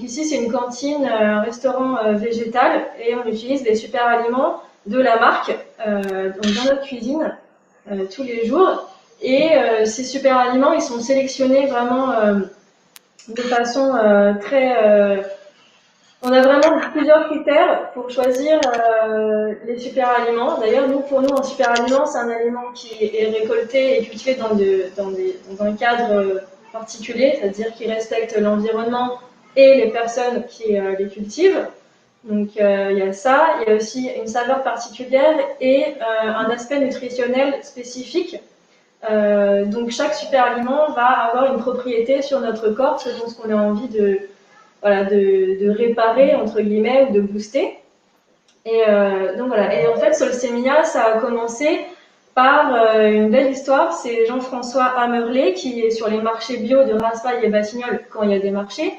Donc ici, c'est une cantine, un restaurant végétal, et on utilise les super aliments de la marque donc dans notre cuisine tous les jours. Et ces super aliments, ils sont sélectionnés vraiment de façon très... on a vraiment plusieurs critères pour choisir les super aliments. D'ailleurs, pour nous, un super aliment, c'est un aliment qui est récolté et cultivé dans un cadre particulier, c'est-à-dire qui respecte l'environnement et les personnes qui les cultivent. Donc, il y a ça. Il y a aussi une saveur particulière et un aspect nutritionnel spécifique. Donc, chaque super aliment va avoir une propriété sur notre corps selon ce qu'on a envie de réparer, entre guillemets, ou de booster. Et donc voilà. Et en fait, Solstemia, ça a commencé par une belle histoire. C'est Jean-François Amerlet, qui est sur les marchés bio de Raspail et Batignolles quand il y a des marchés,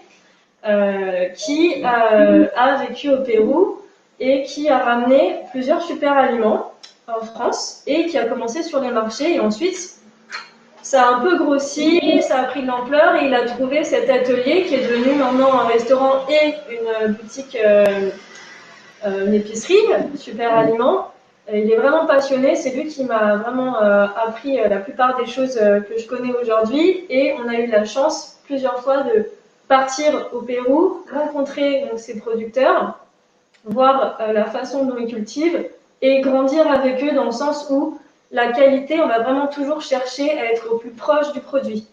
qui a vécu au Pérou et qui a ramené plusieurs super aliments en France et qui a commencé sur les marchés. Et ensuite, ça a un peu grossi, ça a pris de l'ampleur et il a trouvé cet atelier qui est devenu maintenant un restaurant et une boutique, une épicerie, super aliments. Il est vraiment passionné, c'est lui qui m'a vraiment appris la plupart des choses que je connais aujourd'hui et on a eu la chance plusieurs fois de partir au Pérou, rencontrer donc, ces producteurs, voir la façon dont ils cultivent et grandir avec eux dans le sens où la qualité, on va vraiment toujours chercher à être au plus proche du produit.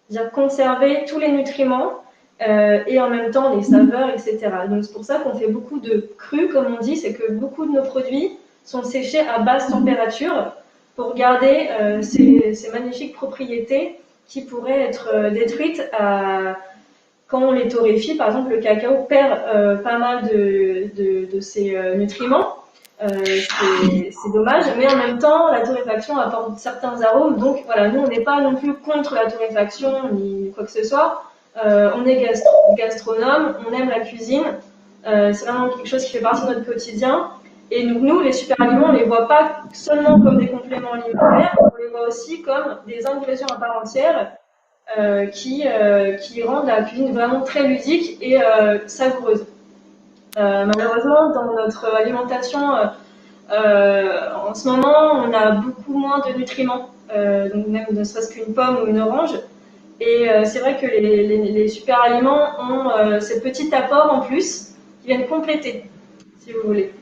C'est-à-dire conserver tous les nutriments et en même temps les saveurs, etc. Donc c'est pour ça qu'on fait beaucoup de crus, comme on dit, c'est que beaucoup de nos produits sont séchés à basse température pour garder ces magnifiques propriétés qui pourraient être détruites quand on les torréfie. Par exemple, le cacao perd pas mal de ses nutriments. C'est dommage, mais en même temps, la torréfaction apporte certains arômes. Donc voilà, nous, on n'est pas non plus contre la torréfaction ni quoi que ce soit. On est gastronome, on aime la cuisine. C'est vraiment quelque chose qui fait partie de notre quotidien. Et nous, les super aliments, on ne les voit pas seulement comme des compléments alimentaires, on les voit aussi comme des ingrédients à part entière qui rendent la cuisine vraiment très ludique et savoureuse. Malheureusement, dans notre alimentation, en ce moment, on a beaucoup moins de nutriments, donc même ne serait-ce qu'une pomme ou une orange. Et c'est vrai que les super aliments ont ce petit apport en plus qui viennent compléter, si vous voulez.